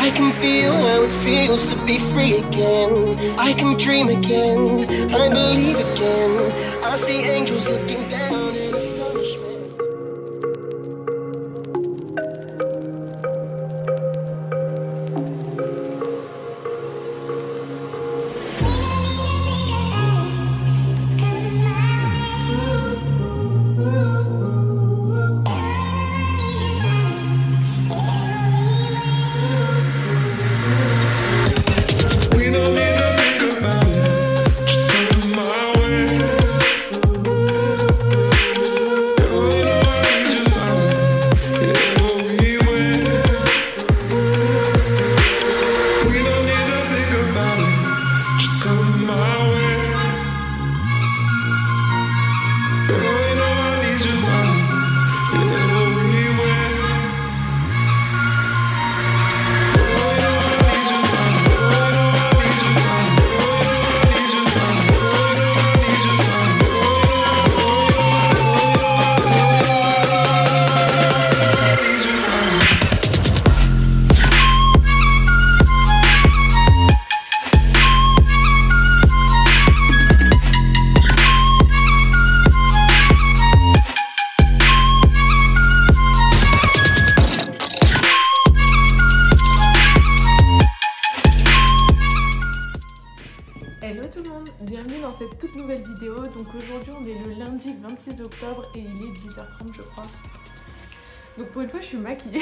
I can feel how it feels to be free again. I can dream again, I believe again. I see angels looking down in astonishment. Hello tout le monde, bienvenue dans cette toute nouvelle vidéo. Donc aujourd'hui on est le lundi 26 octobre et il est 10h30 je crois. Donc pour une fois je suis maquillée.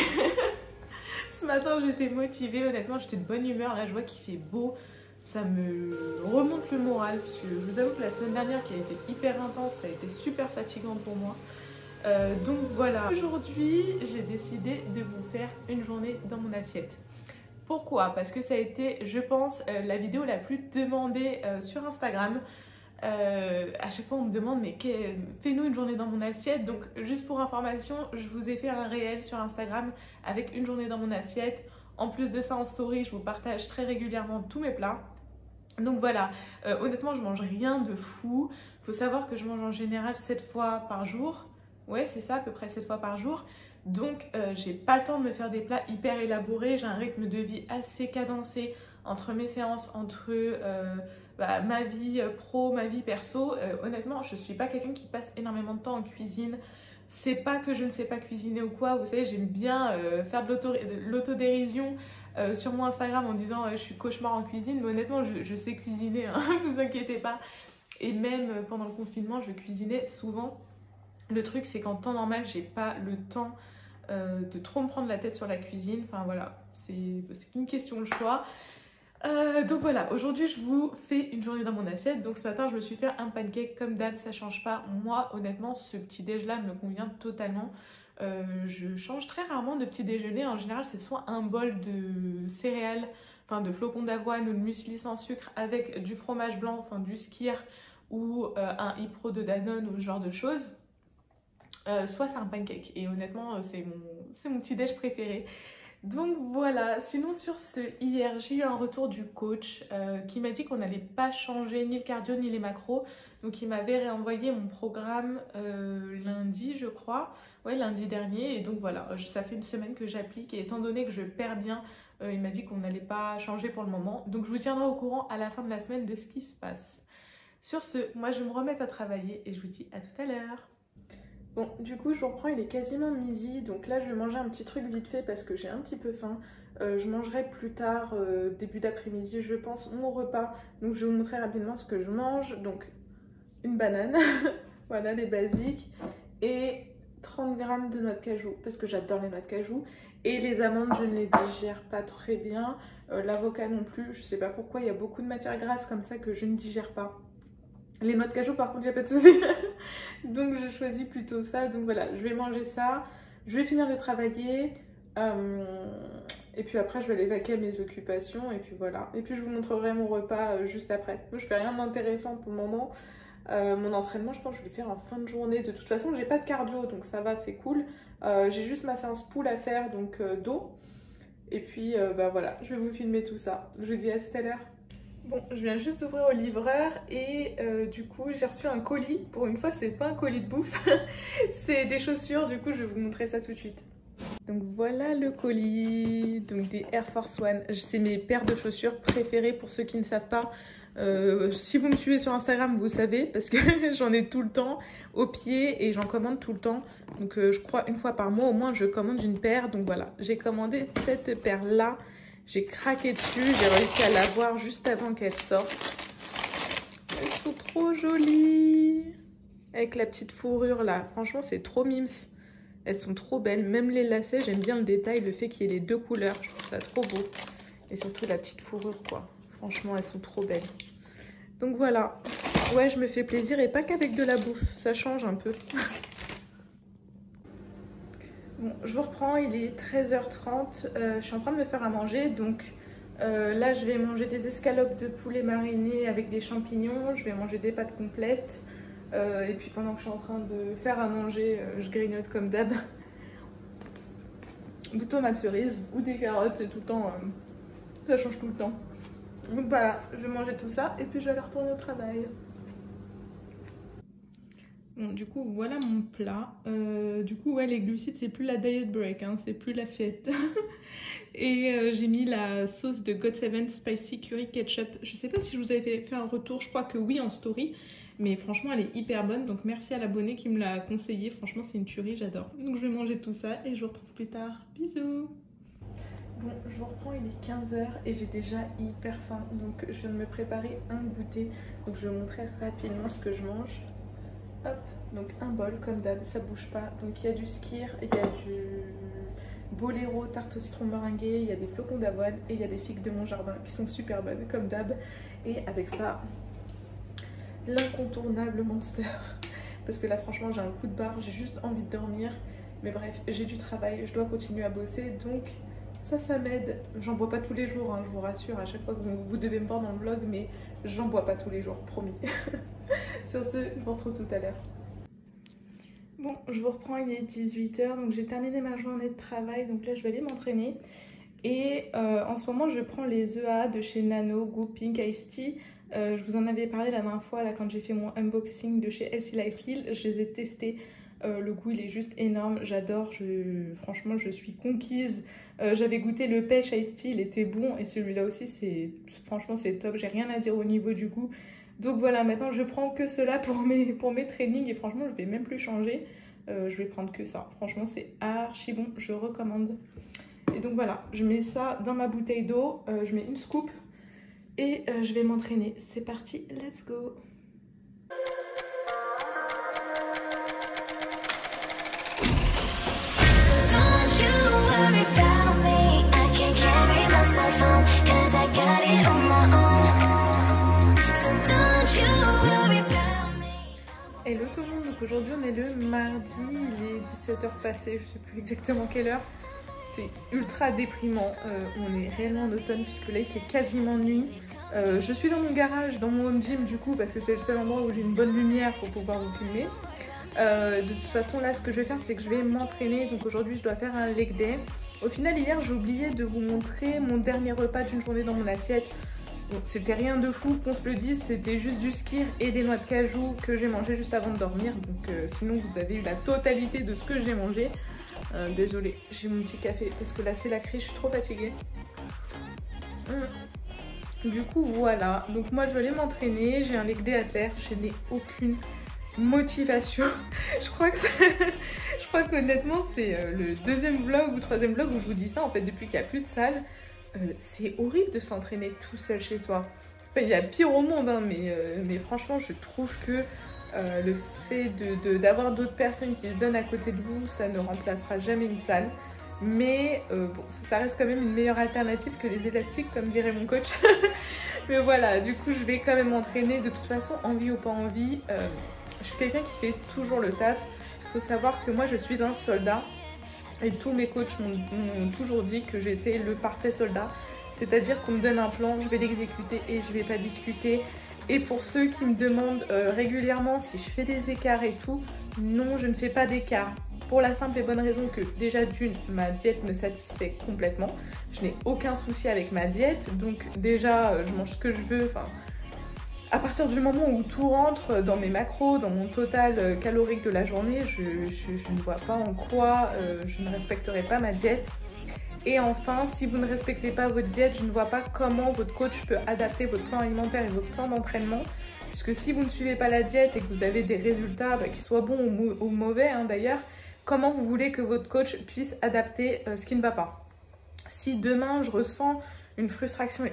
Ce matin j'étais motivée, honnêtement j'étais de bonne humeur, là je vois qu'il fait beau. Ça me remonte le moral parce que je vous avoue que la semaine dernière qui a été hyper intense, ça a été super fatigant pour moi. Donc voilà, aujourd'hui j'ai décidé de vous faire une journée dans mon assiette. Pourquoi? Parce que ça a été, je pense, la vidéo la plus demandée sur Instagram. À chaque fois on me demande mais fais-nous une journée dans mon assiette. Donc juste pour information, je vous ai fait un réel sur Instagram avec une journée dans mon assiette. En plus de ça en story, je vous partage très régulièrement tous mes plats. Donc voilà, honnêtement je mange rien de fou. Faut savoir que je mange en général 7 fois par jour. Ouais c'est ça, à peu près 7 fois par jour. Donc j'ai pas le temps de me faire des plats hyper élaborés, j'ai un rythme de vie assez cadencé entre mes séances, entre ma vie pro, ma vie perso. Honnêtement, je suis pas quelqu'un qui passe énormément de temps en cuisine. C'est pas que je ne sais pas cuisiner ou quoi, vous savez, j'aime bien faire de l'autodérision sur mon Instagram en disant je suis cauchemar en cuisine, mais honnêtement je sais cuisiner, hein, vous inquiétez pas. Et même pendant le confinement, je cuisinais souvent. Le truc c'est qu'en temps normal, j'ai pas le temps de trop me prendre la tête sur la cuisine. Enfin voilà, c'est qu'une question de choix. Donc voilà, aujourd'hui je vous fais une journée dans mon assiette. Donc ce matin je me suis fait un pancake comme d'hab, ça change pas. Moi honnêtement ce petit déj là me convient totalement. Je change très rarement de petit déjeuner. En général c'est soit un bol de céréales, enfin de flocons d'avoine ou de muesli sans sucre avec du fromage blanc, enfin du skyr ou un Ypro de Danone ou ce genre de choses. Soit c'est un pancake et honnêtement c'est mon petit déj préféré. Donc voilà, sinon sur ce, hier j'ai eu un retour du coach qui m'a dit qu'on n'allait pas changer ni le cardio ni les macros. Donc il m'avait réenvoyé mon programme lundi je crois, ouais lundi dernier. Et donc voilà, ça fait une semaine que j'applique et étant donné que je perds bien, il m'a dit qu'on n'allait pas changer pour le moment. Donc je vous tiendrai au courant à la fin de la semaine de ce qui se passe. Sur ce, moi je vais me remettre à travailler et je vous dis à tout à l'heure. Bon, du coup, je vous reprends, il est quasiment midi, donc là, je vais manger un petit truc vite fait parce que j'ai un petit peu faim. Je mangerai plus tard, début d'après-midi, je pense, mon repas. Donc, je vais vous montrer rapidement ce que je mange. Donc, une banane, voilà, les basiques, et 30 g de noix de cajou, parce que j'adore les noix de cajou. Et les amandes, je ne les digère pas très bien. L'avocat non plus, je sais pas pourquoi, il y a beaucoup de matières grasses comme ça que je ne digère pas. Les noix de cajou par contre il n'y a pas de souci. Donc je choisis plutôt ça. Donc voilà, je vais manger ça. Je vais finir de travailler. Et puis après je vais aller vaquer à mes occupations. Et puis voilà. Et puis je vous montrerai mon repas juste après. Moi je fais rien d'intéressant pour le moment. Mon entraînement je pense que je vais le faire en fin de journée. De toute façon j'ai pas de cardio donc ça va, c'est cool. J'ai juste ma séance pool à faire donc dos. Et puis voilà, je vais vous filmer tout ça. Je vous dis à tout à l'heure. Bon, je viens juste d'ouvrir au livreur et du coup j'ai reçu un colis. Pour une fois c'est pas un colis de bouffe, c'est des chaussures, du coup je vais vous montrer ça tout de suite. Donc voilà le colis, donc des Air Force One. C'est mes paires de chaussures préférées pour ceux qui ne savent pas. Si vous me suivez sur Instagram, vous savez, parce que j'en ai tout le temps au pied et j'en commande tout le temps. Donc je crois une fois par mois au moins je commande une paire. Donc voilà, j'ai commandé cette paire-là. J'ai craqué dessus, j'ai réussi à l'avoir juste avant qu'elle sorte. Elles sont trop jolies. Avec la petite fourrure là, franchement c'est trop mimes. Elles sont trop belles, même les lacets, j'aime bien le détail, le fait qu'il y ait les deux couleurs, je trouve ça trop beau. Et surtout la petite fourrure quoi, franchement elles sont trop belles. Donc voilà, ouais je me fais plaisir et pas qu'avec de la bouffe, ça change un peu. Bon, je vous reprends, il est 13h30, je suis en train de me faire à manger, donc là je vais manger des escalopes de poulet marinées avec des champignons, je vais manger des pâtes complètes. Et puis pendant que je suis en train de faire à manger, je grignote comme d'hab. Des tomates cerises ou des carottes, c'est tout le temps, ça change tout le temps. Donc voilà, je vais manger tout ça et puis je vais aller retourner au travail. Bon, du coup, voilà mon plat. Du coup, ouais, les glucides, c'est plus la diet break, hein, c'est plus la fête. Et j'ai mis la sauce de GOT7 Spicy Curry Ketchup. Je sais pas si je vous avais fait un retour, je crois que oui en story. Mais franchement, elle est hyper bonne. Donc merci à l'abonné qui me l'a conseillé. Franchement, c'est une tuerie, j'adore. Donc je vais manger tout ça et je vous retrouve plus tard. Bisous. Bon, je vous reprends, il est 15h et j'ai déjà hyper faim. Donc je viens de me préparer un goûter. Donc je vais vous montrer rapidement ce que je mange. Hop, donc un bol comme d'hab, ça bouge pas. Donc il y a du skyr, il y a du boléro, tarte au citron meringuée, il y a des flocons d'avoine et il y a des figues de mon jardin qui sont super bonnes comme d'hab. Et avec ça, l'incontournable Monster. Parce que là franchement j'ai un coup de barre, j'ai juste envie de dormir. Mais bref, j'ai du travail, je dois continuer à bosser. Donc ça m'aide. J'en bois pas tous les jours, hein, je vous rassure, à chaque fois que vous devez me voir dans le vlog. Mais j'en bois pas tous les jours, promis. Sur ce, je vous retrouve tout à l'heure. Bon, je vous reprends, il est 18h, donc j'ai terminé ma journée de travail, donc là je vais aller m'entraîner. Et en ce moment je prends les EA de chez Nano, Go Pink Iced Tea. Je vous en avais parlé la dernière fois, là quand j'ai fait mon unboxing de chez Healthy Life Lille, je les ai testés. Le goût il est juste énorme, j'adore, franchement je suis conquise. J'avais goûté le pêche Iced Tea, il était bon, et celui-là aussi, franchement c'est top, j'ai rien à dire au niveau du goût. Donc voilà, maintenant je prends que cela pour mes trainings et franchement je vais même plus changer. Je vais prendre que ça. Franchement c'est archi bon, je recommande. Et donc voilà, je mets ça dans ma bouteille d'eau, je mets une scoop et je vais m'entraîner. C'est parti, let's go! Hello tout le monde, donc aujourd'hui on est le mardi, il est 17h passé, je sais plus exactement quelle heure. C'est ultra déprimant, on est réellement en automne puisque là il fait quasiment nuit. Je suis dans mon garage, dans mon home gym du coup parce que c'est le seul endroit où j'ai une bonne lumière pour pouvoir vous filmer. De toute façon là ce que je vais faire c'est que je vais m'entraîner, donc aujourd'hui je dois faire un leg day. Au final hier j'ai oublié de vous montrer mon dernier repas d'une journée dans mon assiette. C'était rien de fou, qu'on se le dise, c'était juste du skyr et des noix de cajou que j'ai mangé juste avant de dormir. Donc sinon vous avez eu la totalité de ce que j'ai mangé. Désolée, j'ai mon petit café parce que là c'est la crise, je suis trop fatiguée. Du coup voilà, donc moi je vais aller m'entraîner, j'ai un leg day à faire, je n'ai aucune motivation. je crois qu'honnêtement c'est le deuxième vlog ou troisième vlog où je vous dis ça en fait depuis qu'il n'y a plus de salle. C'est horrible de s'entraîner tout seul chez soi. Enfin, il y a pire au monde, hein, mais franchement, je trouve que le fait d'avoir d'autres personnes qui se donnent à côté de vous, ça ne remplacera jamais une salle. Mais bon, ça reste quand même une meilleure alternative que les élastiques, comme dirait mon coach. Mais voilà, du coup, je vais quand même m'entraîner. De toute façon, envie ou pas envie, je suis quelqu'un qui fait toujours le taf. Il faut savoir que moi, je suis un soldat. Et tous mes coachs m'ont toujours dit que j'étais le parfait soldat. C'est-à-dire qu'on me donne un plan, je vais l'exécuter et je ne vais pas discuter. Et pour ceux qui me demandent régulièrement si je fais des écarts et tout, non, je ne fais pas d'écarts. Pour la simple et bonne raison que déjà d'une, ma diète me satisfait complètement. Je n'ai aucun souci avec ma diète. Donc déjà, je mange ce que je veux. Enfin, à partir du moment où tout rentre dans mes macros, dans mon total calorique de la journée, je ne vois pas en quoi je ne respecterai pas ma diète. Et enfin, si vous ne respectez pas votre diète, je ne vois pas comment votre coach peut adapter votre plan alimentaire et votre plan d'entraînement. Puisque si vous ne suivez pas la diète et que vous avez des résultats, qui soient bons ou mauvais d'ailleurs, comment vous voulez que votre coach puisse adapter ce qui ne va pas? Si demain je ressens une frustration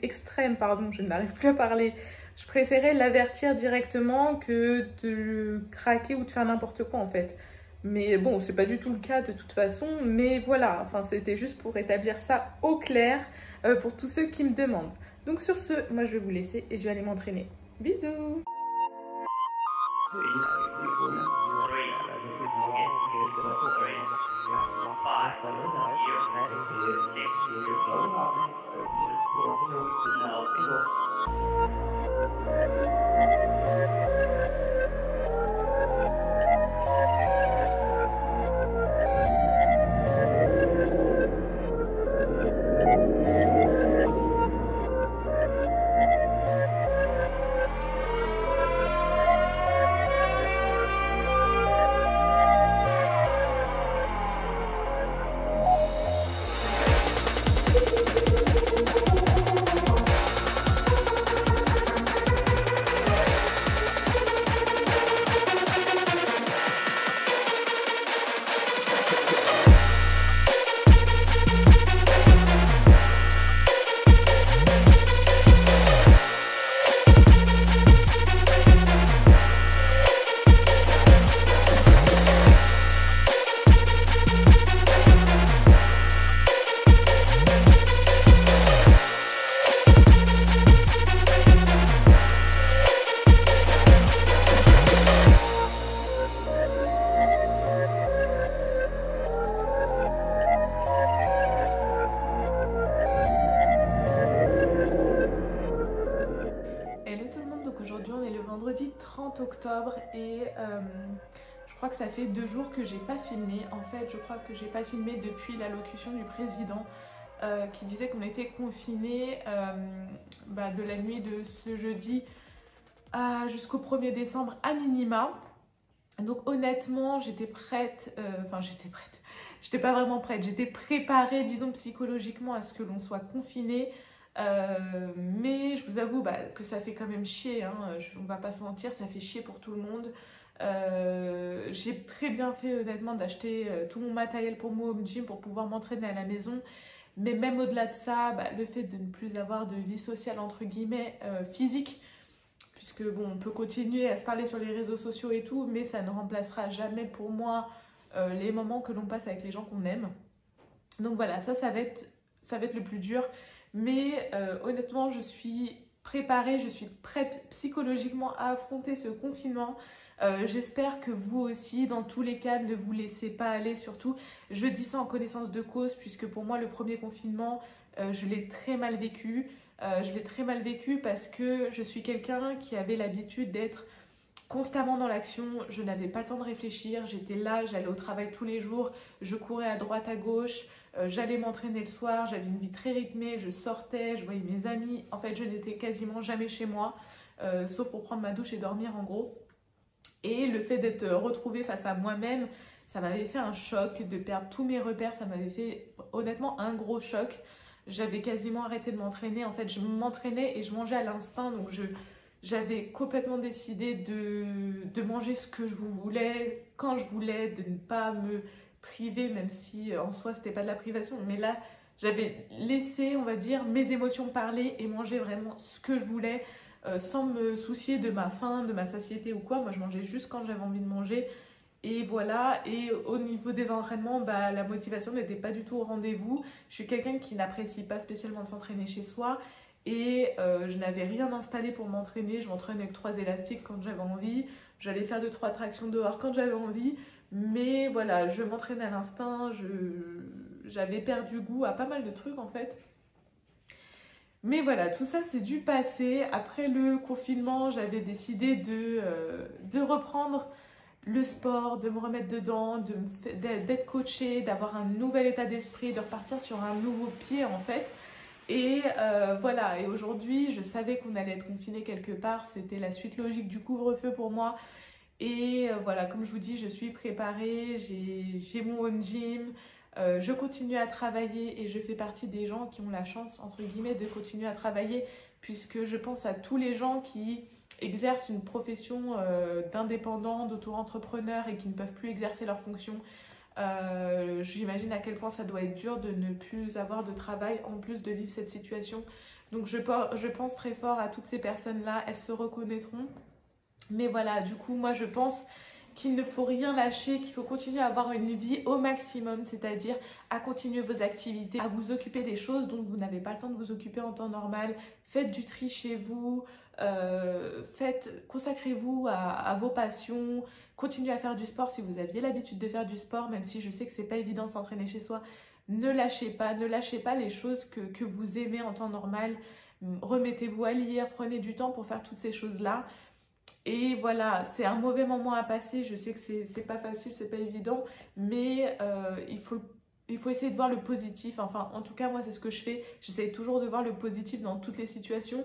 extrême, je n'arrive plus à parler, je préférais l'avertir directement que de craquer ou de faire n'importe quoi en fait. Mais bon, c'est pas du tout le cas de toute façon, mais voilà, enfin c'était juste pour établir ça au clair pour tous ceux qui me demandent. Donc sur ce, moi je vais vous laisser et je vais aller m'entraîner. Bisous! Vendredi 30 octobre et je crois que ça fait 2 jours que j'ai pas filmé. En fait, je crois que j'ai pas filmé depuis l'allocution du président qui disait qu'on était confinés de la nuit de ce jeudi jusqu'au 1er décembre à minima. Donc honnêtement, j'étais prête, j'étais pas vraiment prête, j'étais préparée, disons, psychologiquement à ce que l'on soit confiné. Mais je vous avoue que ça fait quand même chier, on va pas se mentir, ça fait chier pour tout le monde. J'ai très bien fait honnêtement d'acheter tout mon matériel pour mon home gym pour pouvoir m'entraîner à la maison. Mais même au-delà de ça, le fait de ne plus avoir de vie sociale entre guillemets physique, puisque bon, on peut continuer à se parler sur les réseaux sociaux et tout, mais ça ne remplacera jamais pour moi les moments que l'on passe avec les gens qu'on aime. Donc voilà, ça va être le plus dur. Mais honnêtement, je suis préparée, je suis prête psychologiquement à affronter ce confinement. J'espère que vous aussi, dans tous les cas, ne vous laissez pas aller. Surtout, je dis ça en connaissance de cause, puisque pour moi, le premier confinement, je l'ai très mal vécu. Je l'ai très mal vécu parce que je suis quelqu'un qui avait l'habitude d'être constamment dans l'action. Je n'avais pas le temps de réfléchir. J'étais là, j'allais au travail tous les jours, je courais à droite, à gauche. J'allais m'entraîner le soir, j'avais une vie très rythmée, je sortais, je voyais mes amis. En fait, je n'étais quasiment jamais chez moi, sauf pour prendre ma douche et dormir en gros. Et le fait d'être retrouvée face à moi-même, ça m'avait fait un choc, de perdre tous mes repères, ça m'avait fait honnêtement un gros choc. J'avais quasiment arrêté de m'entraîner. En fait, je m'entraînais et je mangeais à l'instinct, donc j'avais complètement décidé de manger ce que je voulais, quand je voulais, de ne pas me privé, même si en soi c'était pas de la privation, mais là j'avais laissé, on va dire, mes émotions parler et manger vraiment ce que je voulais sans me soucier de ma faim, de ma satiété ou quoi. Moi je mangeais juste quand j'avais envie de manger et voilà. Et au niveau des entraînements, la motivation n'était pas du tout au rendez-vous. Je suis quelqu'un qui n'apprécie pas spécialement de s'entraîner chez soi et je n'avais rien installé pour m'entraîner. Je m'entraînais avec 3 élastiques quand j'avais envie, j'allais faire 2-3 tractions dehors quand j'avais envie. Mais voilà, je m'entraînais à l'instinct, j'avais perdu goût à pas mal de trucs en fait. Mais voilà, tout ça c'est du passé. Après le confinement, j'avais décidé de reprendre le sport, de me remettre dedans, d'être coachée, d'avoir un nouvel état d'esprit, de repartir sur un nouveau pied en fait. Et voilà, et aujourd'hui je savais qu'on allait être confiné quelque part, c'était la suite logique du couvre-feu pour moi. Et voilà, comme je vous dis, je suis préparée, j'ai mon home gym, je continue à travailler et je fais partie des gens qui ont la chance, entre guillemets, de continuer à travailler, puisque je pense à tous les gens qui exercent une profession d'indépendant, d'auto-entrepreneur et qui ne peuvent plus exercer leur fonction. J'imagine à quel point ça doit être dur de ne plus avoir de travail en plus de vivre cette situation. Donc je pense très fort à toutes ces personnes-là, elles se reconnaîtront. Mais voilà, du coup, moi je pense qu'il ne faut rien lâcher, qu'il faut continuer à avoir une vie au maximum, c'est-à-dire à continuer vos activités, à vous occuper des choses dont vous n'avez pas le temps de vous occuper en temps normal. Faites du tri chez vous, consacrez-vous à vos passions, continuez à faire du sport si vous aviez l'habitude de faire du sport, même si je sais que c'est pas évident de s'entraîner chez soi. Ne lâchez pas les choses que vous aimez en temps normal. Remettez-vous à lire, prenez du temps pour faire toutes ces choses-là. Et voilà, c'est un mauvais moment à passer, je sais que c'est pas facile, c'est pas évident, mais il faut essayer de voir le positif. Enfin, en tout cas, moi, c'est ce que je fais. J'essaie toujours de voir le positif dans toutes les situations.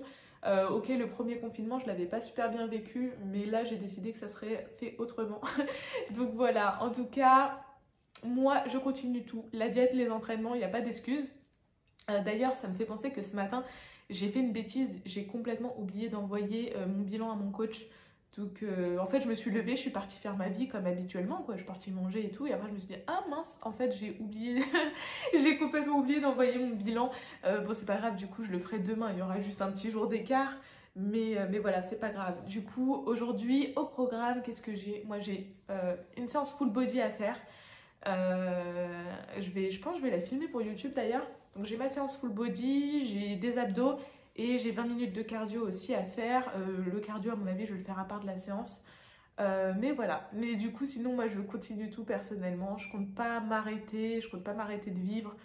Ok, le premier confinement, je l'avais pas super bien vécu, mais là, j'ai décidé que ça serait fait autrement. Donc voilà, en tout cas, moi, je continue tout. La diète, les entraînements, il n'y a pas d'excuses. D'ailleurs, ça me fait penser que ce matin, j'ai fait une bêtise. J'ai complètement oublié d'envoyer mon bilan à mon coach. Donc en fait je me suis levée, je suis partie faire ma vie comme habituellement quoi, je suis partie manger et tout, et après je me suis dit ah mince, en fait j'ai oublié, j'ai complètement oublié d'envoyer mon bilan. Bon c'est pas grave, du coup je le ferai demain, il y aura juste un petit jour d'écart, mais voilà c'est pas grave. Du coup aujourd'hui au programme, qu'est-ce que j'ai? Moi j'ai une séance full body à faire, je pense que je vais la filmer pour YouTube d'ailleurs. Donc j'ai ma séance full body, j'ai des abdos, et j'ai 20 minutes de cardio aussi à faire. Le cardio, à mon avis, je vais le faire à part de la séance. Mais voilà. Mais du coup, sinon, moi, je continue tout personnellement. Je compte pas m'arrêter. Je compte pas m'arrêter de vivre.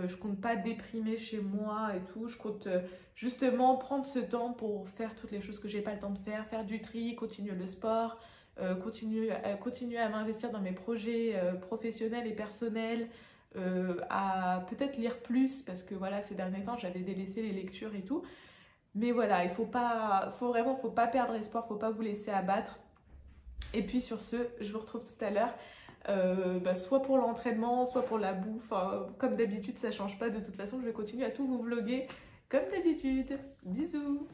Je compte pas déprimer chez moi et tout. Je compte justement prendre ce temps pour faire toutes les choses que j'ai pas le temps de faire. Faire du tri, continuer le sport, continuer à m'investir dans mes projets professionnels et personnels. À peut-être lire plus parce que voilà ces derniers temps j'avais délaissé les lectures et tout, mais voilà il faut pas perdre espoir, faut pas vous laisser abattre. Et puis sur ce je vous retrouve tout à l'heure, soit pour l'entraînement soit pour la bouffe, comme d'habitude ça change pas, de toute façon je vais continuer à tout vous vlogger comme d'habitude. Bisous.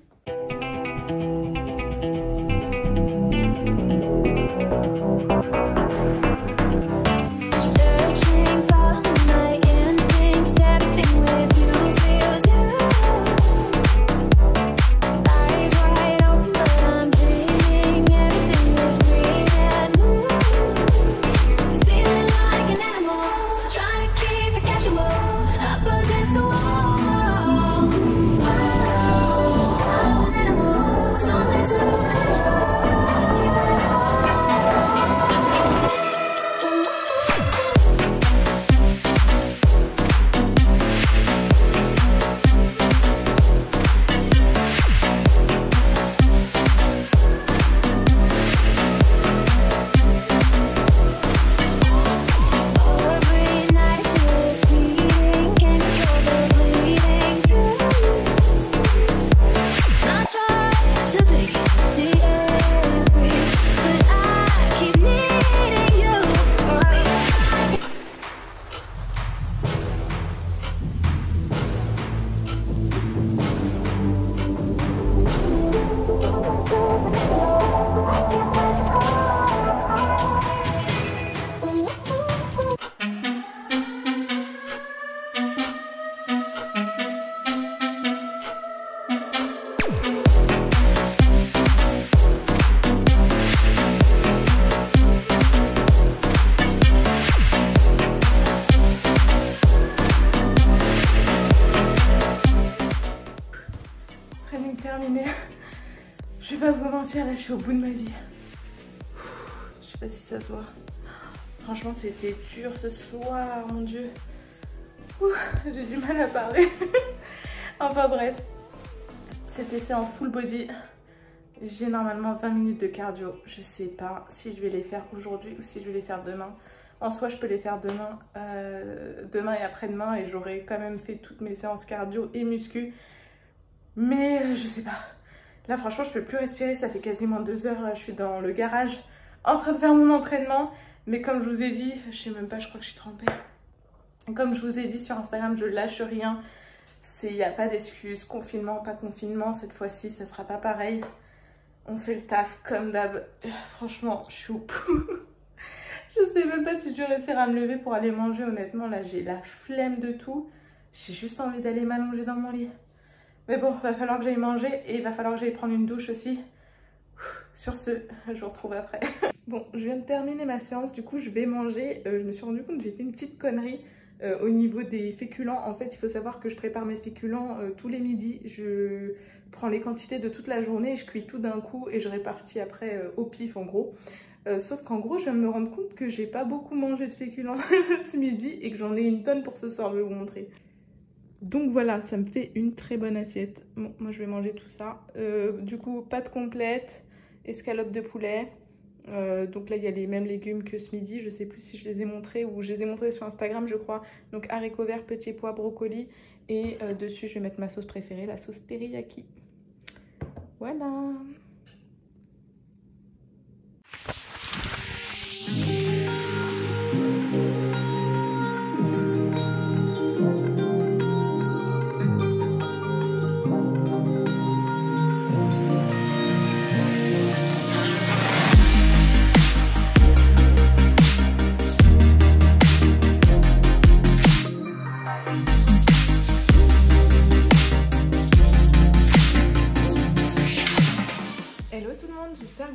Terminé. Je vais pas vous mentir, là je suis au bout de ma vie. Je sais pas si ça se voit. Franchement c'était dur ce soir, mon dieu. J'ai du mal à parler. Enfin bref, c'était séance full body. J'ai normalement 20 minutes de cardio. Je sais pas si je vais les faire aujourd'hui ou si je vais les faire demain. En soi, je peux les faire demain, demain et après-demain et j'aurai quand même fait toutes mes séances cardio et muscu. Mais je sais pas. Là, franchement, je peux plus respirer. Ça fait quasiment 2 heures. Je suis dans le garage en train de faire mon entraînement. Mais comme je vous ai dit, je sais même pas, je crois que je suis trempée. Comme je vous ai dit sur Instagram, je lâche rien. Il n'y a pas d'excuses. Confinement, pas confinement. Cette fois-ci, ça sera pas pareil. On fait le taf comme d'hab. Franchement, je suis au bout. Je sais même pas si je vais réussir à me lever pour aller manger. Honnêtement, là, j'ai la flemme de tout. J'ai juste envie d'aller m'allonger dans mon lit. Mais bon, va falloir que j'aille manger et il va falloir que j'aille prendre une douche aussi. Sur ce, je vous retrouve après. Bon, je viens de terminer ma séance, du coup je vais manger. Je me suis rendu compte que j'ai fait une petite connerie au niveau des féculents. En fait, il faut savoir que je prépare mes féculents tous les midis. Je prends les quantités de toute la journée et je cuis tout d'un coup et je répartis après au pif en gros. Sauf qu'en gros, je viens de me rendre compte que j'ai pas beaucoup mangé de féculents ce midi et que j'en ai une tonne pour ce soir, je vais vous montrer. Donc voilà, ça me fait une très bonne assiette. Bon, moi je vais manger tout ça. Du coup, pâte complète, escalope de poulet. Donc là, il y a les mêmes légumes que ce midi. Je sais plus si je les ai montrés ou je les ai montrés sur Instagram, je crois. Donc haricots verts, petits pois, brocolis. Et dessus, je vais mettre ma sauce préférée, la sauce teriyaki. Voilà.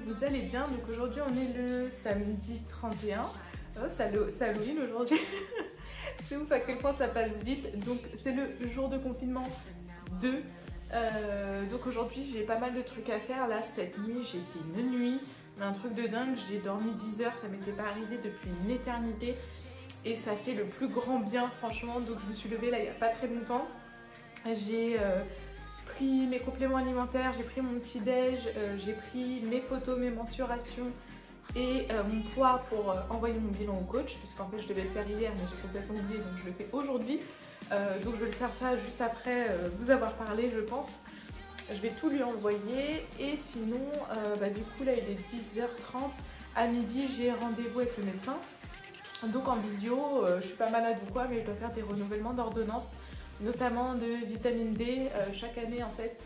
Vous allez bien, donc aujourd'hui on est le samedi 31, c'est Halloween aujourd'hui. C'est ouf à quel point ça passe vite, donc c'est le jour de confinement 2. Donc aujourd'hui j'ai pas mal de trucs à faire. Là cette nuit j'ai fait une nuit, un truc de dingue, j'ai dormi 10 heures, ça m'était pas arrivé depuis une éternité et ça fait le plus grand bien franchement. Donc je me suis levée là il y a pas très longtemps, j'ai pris mes compléments alimentaires, j'ai pris mon petit déj, j'ai pris mes photos, mes mensurations et mon poids pour envoyer mon bilan au coach, puisqu'en fait je devais le faire hier mais j'ai complètement oublié, donc je le fais aujourd'hui. Donc je vais le faire ça juste après vous avoir parlé, je pense. Je vais tout lui envoyer et sinon du coup là il est 10h30, à midi j'ai rendez-vous avec le médecin. Donc en visio, je suis pas malade ou quoi, mais je dois faire des renouvellements d'ordonnance, notamment de vitamine D. Chaque année en fait,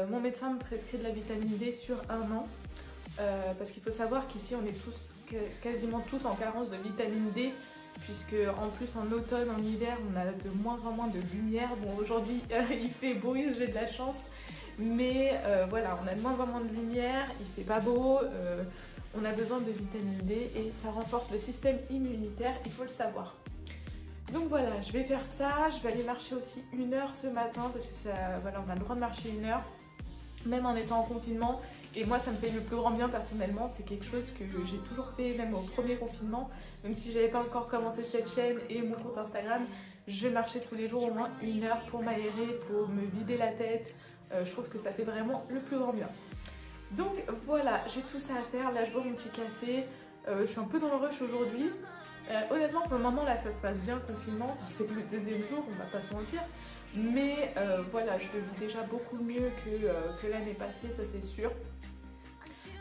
mon médecin me prescrit de la vitamine D sur 1 an. Parce qu'il faut savoir qu'ici on est tous, quasiment tous en carence de vitamine D, puisque en plus en automne, en hiver, on a de moins en moins de lumière. Bon aujourd'hui il fait beau, j'ai de la chance, mais voilà, on a de moins en moins de lumière, il fait pas beau, on a besoin de vitamine D et ça renforce le système immunitaire, il faut le savoir. Donc voilà, je vais faire ça, je vais aller marcher aussi 1 heure ce matin parce que ça, voilà, on a le droit de marcher 1 heure, même en étant en confinement. Et moi ça me fait le plus grand bien personnellement, c'est quelque chose que j'ai toujours fait même au premier confinement, même si j'avais pas encore commencé cette chaîne et mon compte Instagram, je marchais tous les jours au moins 1 heure pour m'aérer, pour me vider la tête. Je trouve que ça fait vraiment le plus grand bien. Donc voilà, j'ai tout ça à faire, là je bois mon petit café, je suis un peu dans le rush aujourd'hui. Honnêtement pour le moment là ça se passe bien le confinement, c'est que le 2e jour, on va pas se mentir. Mais voilà, je le vis déjà beaucoup mieux que l'année passée, ça c'est sûr.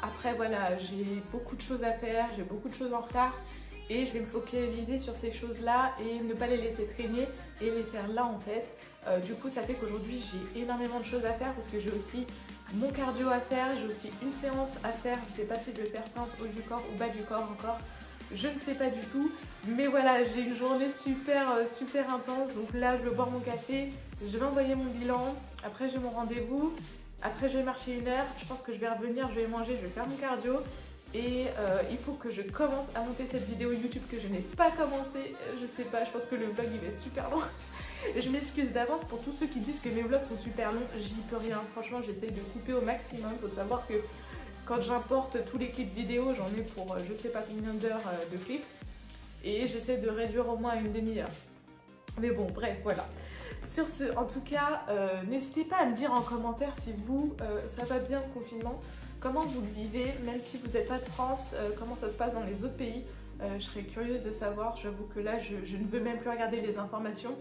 Après voilà, j'ai beaucoup de choses à faire, j'ai beaucoup de choses en retard. Et je vais me focaliser sur ces choses-là et ne pas les laisser traîner et les faire là en fait. Du coup ça fait qu'aujourd'hui j'ai énormément de choses à faire parce que j'ai aussi mon cardio à faire, j'ai aussi une séance à faire. Je ne sais pas si je vais faire ça haut du corps ou bas du corps encore. Je ne sais pas du tout, mais voilà, j'ai une journée super intense. Donc là, je vais boire mon café, je vais envoyer mon bilan, après j'ai mon rendez-vous, après je vais marcher 1 heure. Je pense que je vais revenir, je vais manger, je vais faire mon cardio. Et il faut que je commence à monter cette vidéo YouTube que je n'ai pas commencé. Je sais pas, je pense que le vlog il va être super long. Je m'excuse d'avance pour tous ceux qui disent que mes vlogs sont super longs, j'y peux rien. Franchement, j'essaye de couper au maximum. Il faut savoir que quand j'importe tous les clips vidéo, j'en ai pour je sais pas combien d'heures de clips. Et j'essaie de réduire au moins à 1/2 heure. Mais bon, bref, voilà. Sur ce, en tout cas, n'hésitez pas à me dire en commentaire si vous, ça va bien le confinement, comment vous le vivez, même si vous n'êtes pas de France, comment ça se passe dans les autres pays. Je serais curieuse de savoir. J'avoue que là je ne veux même plus regarder les informations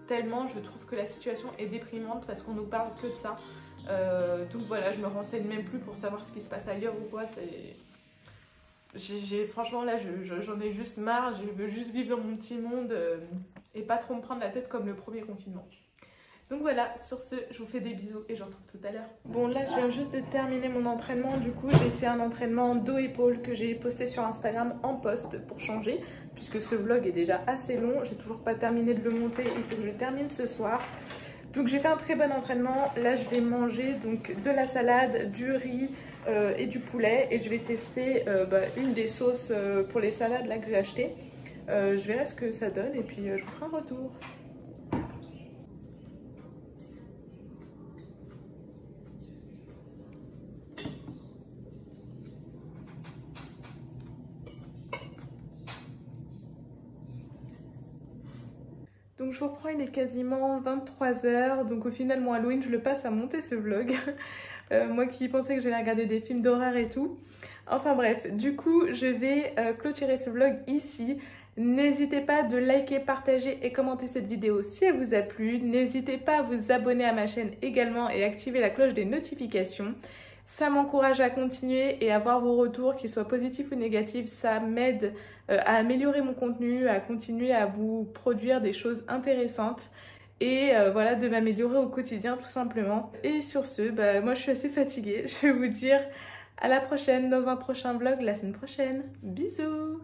tellement je trouve que la situation est déprimante parce qu'on nous parle que de ça. Donc voilà, je me renseigne même plus pour savoir ce qui se passe ailleurs ou quoi. Franchement là j'en ai juste marre, je veux juste vivre dans mon petit monde et pas trop me prendre la tête comme le premier confinement. Donc voilà, sur ce, je vous fais des bisous et je vous retrouve tout à l'heure. Bon là, je viens juste de terminer mon entraînement. Du coup, j'ai fait un entraînement dos-épaule que j'ai posté sur Instagram en post pour changer. Puisque ce vlog est déjà assez long, j'ai toujours pas terminé de le monter. Il faut que je le termine ce soir. Donc j'ai fait un très bon entraînement. Là, je vais manger donc de la salade, du riz et du poulet. Et je vais tester une des sauces pour les salades là que j'ai achetées. Je verrai ce que ça donne et puis je vous ferai un retour. Donc je vous reprends, il est quasiment 23 h. Donc au final, mon Halloween, je le passe à monter ce vlog. Moi qui pensais que j'allais regarder des films d'horreur et tout. Enfin bref, du coup, je vais clôturer ce vlog ici. N'hésitez pas de liker, partager et commenter cette vidéo si elle vous a plu. N'hésitez pas à vous abonner à ma chaîne également et activer la cloche des notifications. Ça m'encourage à continuer et à voir vos retours, qu'ils soient positifs ou négatifs. Ça m'aide à améliorer mon contenu, à continuer à vous produire des choses intéressantes et voilà, de m'améliorer au quotidien tout simplement. Et sur ce, moi je suis assez fatiguée. Je vais vous dire à la prochaine dans un prochain vlog la semaine prochaine. Bisous!